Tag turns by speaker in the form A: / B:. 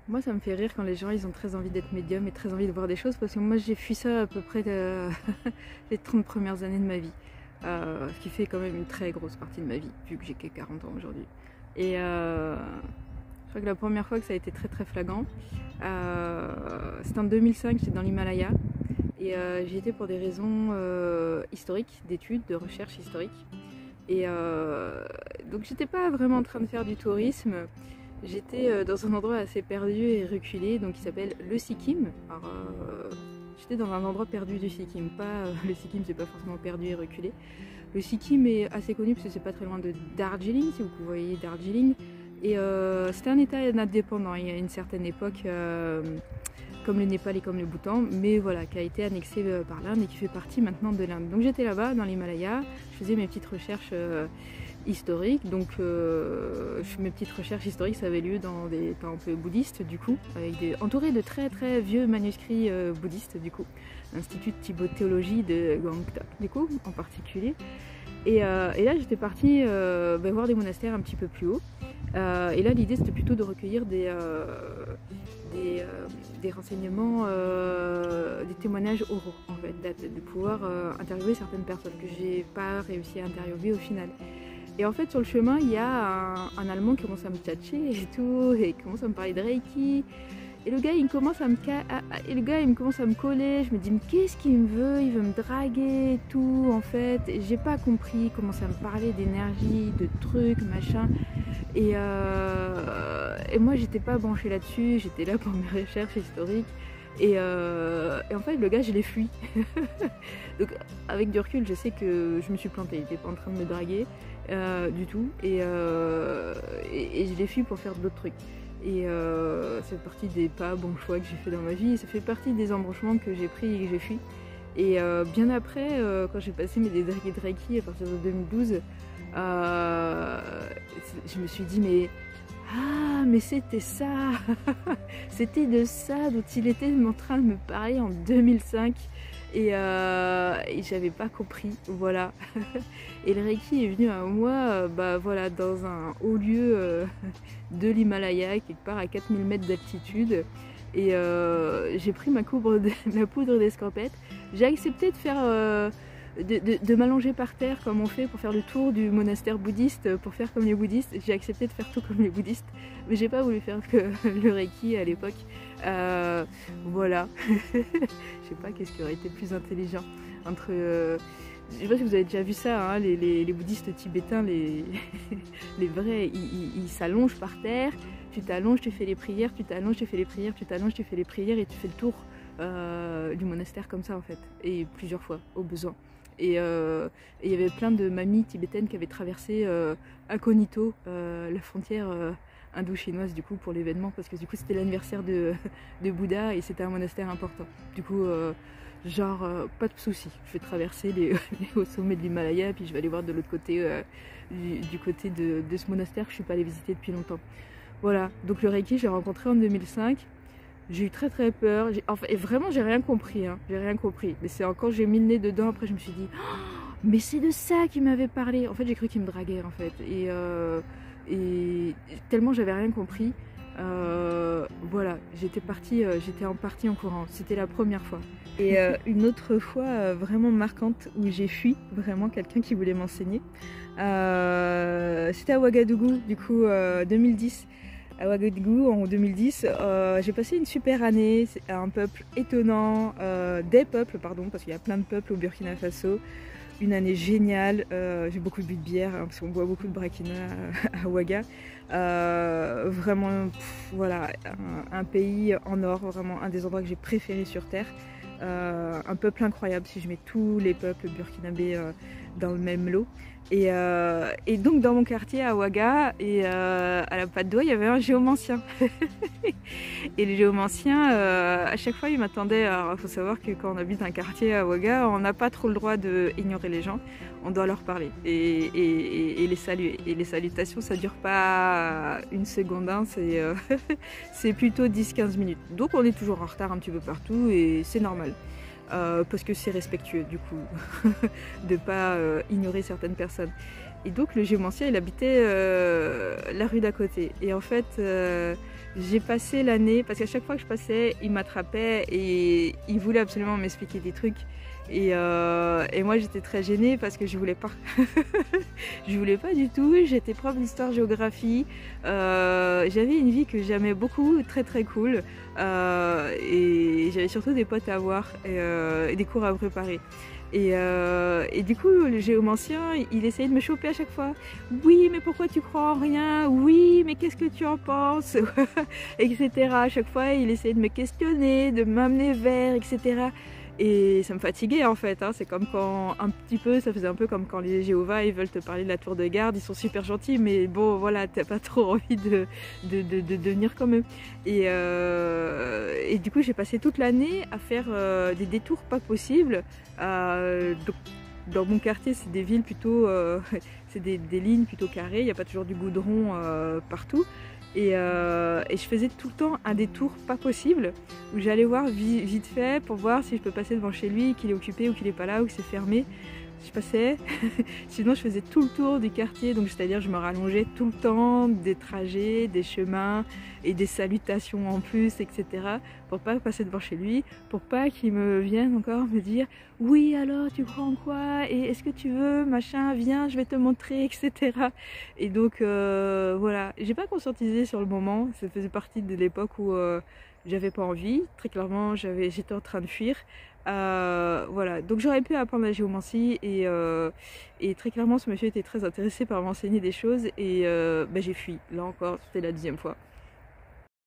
A: Moi, ça me fait rire quand les gens ils ont très envie d'être médium et très envie de voir des choses parce que moi j'ai fui ça à peu près les 30 premières années de ma vie. Ce qui fait quand même une très grosse partie de ma vie vu que j'ai que 40 ans aujourd'hui. Et je crois que la première fois que ça a été très très flagrant, c'était en 2005, j'étais dans l'Himalaya et j'y étais pour des raisons historiques, d'études, de recherche historique. Et donc j'étais pas vraiment en train de faire du tourisme. J'étais dans un endroit assez perdu et reculé, donc qui s'appelle le Sikkim. Alors, j'étais dans un endroit perdu du Sikkim, pas le Sikkim, c'est pas forcément perdu et reculé. Le Sikkim est assez connu parce que c'est pas très loin de Darjeeling, si vous voyez Darjeeling. Et c'était un état indépendant il y a une certaine époque, comme le Népal et comme le Bhoutan, mais voilà, qui a été annexé par l'Inde et qui fait partie maintenant de l'Inde. Donc j'étais là-bas dans l'Himalaya, je faisais mes petites recherches historique, donc mes petites recherches historiques ça avait lieu dans des temples bouddhistes du coup, entourés de très très vieux manuscrits bouddhistes du coup, l'Institut de Tibet-théologie de Gangtok du coup en particulier. Et là j'étais partie voir des monastères un petit peu plus haut, et là l'idée c'était plutôt de recueillir des renseignements, des témoignages oraux en fait, de pouvoir interviewer certaines personnes que j'ai pas réussi à interviewer au final. Et en fait sur le chemin il y a un Allemand qui commence à me tchatcher et tout, et il commence à me parler de Reiki. Et le gars il commence à me coller, je me dis mais qu'est-ce qu'il me veut, il veut me draguer et tout en fait. Et j'ai pas compris, il commence à me parler d'énergie, de trucs, machin. Et moi j'étais pas branchée là-dessus, j'étais là pour mes recherches historiques. Et en fait le gars je l'ai fui. Donc avec du recul je sais que je me suis plantée, il était pas en train de me draguer du tout. Et je l'ai fui pour faire d'autres trucs. Et ça fait partie des pas bons choix que j'ai fait dans ma vie, et ça fait partie des embranchements que j'ai pris et que j'ai fui. Et bien après, quand j'ai passé mes dédragués de Reiki à partir de 2012, je me suis dit mais ah mais c'était ça c'était de ça dont il était en train de me parler en 2005. Et j'avais pas compris, voilà. Et le Reiki est venu à moi voilà, dans un haut lieu de l'Himalaya, quelque part à 4000 mètres d'altitude. Et j'ai pris ma poudre d'escampette. J'ai accepté de faire de m'allonger par terre comme on fait pour faire le tour du monastère bouddhiste, pour faire comme les bouddhistes. J'ai accepté de faire tout comme les bouddhistes, mais j'ai pas voulu faire que le Reiki à l'époque. Voilà. Je sais pas qu'est-ce qui aurait été plus intelligent entre... je sais pas si vous avez déjà vu ça, hein, les bouddhistes tibétains, les vrais, ils s'allongent par terre, tu t'allonges, tu fais les prières, tu t'allonges, tu fais les prières, tu t'allonges, tu fais les prières et tu fais le tour du monastère comme ça en fait, et plusieurs fois au besoin. Et il y avait plein de mamies tibétaines qui avaient traversé incognito la frontière indo-chinoise du coup pour l'événement, parce que du coup c'était l'anniversaire de Bouddha et c'était un monastère important. Du coup pas de souci, je vais traverser au sommet de l'Himalaya, puis je vais aller voir de l'autre côté du côté de ce monastère que je suis pas allée visiter depuis longtemps. Voilà, donc le Reiki j'ai rencontré en 2005. J'ai eu très très peur, enfin, et vraiment j'ai rien compris, hein. J'ai rien compris. Mais c'est quand j'ai mis le nez dedans, après je me suis dit oh, mais c'est de ça qu'il m'avait parlé. En fait j'ai cru qu'il me draguait en fait. Et tellement j'avais rien compris, voilà, j'étais en partie en courant. C'était la première fois. Et une autre fois vraiment marquante où j'ai fui vraiment quelqu'un qui voulait m'enseigner. C'était à Ouagadougou, du coup 2010. À Ouagadougou en 2010, j'ai passé une super année, c'est un peuple étonnant, des peuples pardon, parce qu'il y a plein de peuples au Burkina Faso. Une année géniale, j'ai beaucoup bu de bière hein, parce qu'on boit beaucoup de brakina à Ouaga. Vraiment, voilà, un pays en or, vraiment un des endroits que j'ai préférés sur Terre. Un peuple incroyable si je mets tous les peuples burkinabés dans le même lot. Et donc dans mon quartier à Ouaga et à la Patte d'Oie, il y avait un géomancien. Et le géomancien, à chaque fois il m'attendait. Alors il faut savoir que quand on habite un quartier à Ouaga, on n'a pas trop le droit d'ignorer les gens, on doit leur parler et les saluer. Et les salutations ça dure pas une seconde, hein, c'est plutôt 10-15 minutes. Donc on est toujours en retard un petit peu partout et c'est normal. parce que c'est respectueux du coup de pas ignorer certaines personnes. Et donc le géomancien il habitait la rue d'à côté et en fait j'ai passé l'année, parce qu'à chaque fois que je passais il m'attrapait et il voulait absolument m'expliquer des trucs et moi j'étais très gênée parce que je voulais pas. Je voulais pas du tout. J'étais prof d'histoire-géographie, j'avais une vie que j'aimais beaucoup, très très cool, et j'avais surtout des potes à voir et des cours à préparer. Et du coup, le géomancien, il essayait de me choper à chaque fois. Oui, mais pourquoi tu crois en rien? Oui, mais qu'est-ce que tu en penses? Etc. À chaque fois, il essayait de me questionner, de m'amener vers, etc. Et ça me fatiguait en fait, hein. C'est comme quand, un petit peu, ça faisait un peu comme quand les Jéhovah, ils veulent te parler de la tour de garde, ils sont super gentils, mais bon, voilà, t'as pas trop envie de devenir comme eux. Et du coup, j'ai passé toute l'année à faire des détours pas possibles. Donc, dans mon quartier, c'est des villes plutôt, c'est des lignes plutôt carrées, il n'y a pas toujours du goudron partout. Et je faisais tout le temps un détour pas possible, où j'allais voir vite fait pour voir si je peux passer devant chez lui, qu'il est occupé ou qu'il est pas là ou que c'est fermé. Je passais, sinon je faisais tout le tour du quartier, donc c'est-à-dire je me rallongeais tout le temps, des trajets, des chemins et des salutations en plus, etc. pour pas passer devant chez lui, pour pas qu'il me vienne encore me dire oui alors tu crois en quoi et est-ce que tu veux machin, viens je vais te montrer, etc. Et donc voilà, j'ai pas conscientisé sur le moment, ça faisait partie de l'époque où j'avais pas envie, très clairement j'étais en train de fuir. Voilà, donc j'aurais pu apprendre la géomancie et très clairement ce monsieur était très intéressé par m'enseigner des choses et j'ai fui, là encore c'était la deuxième fois.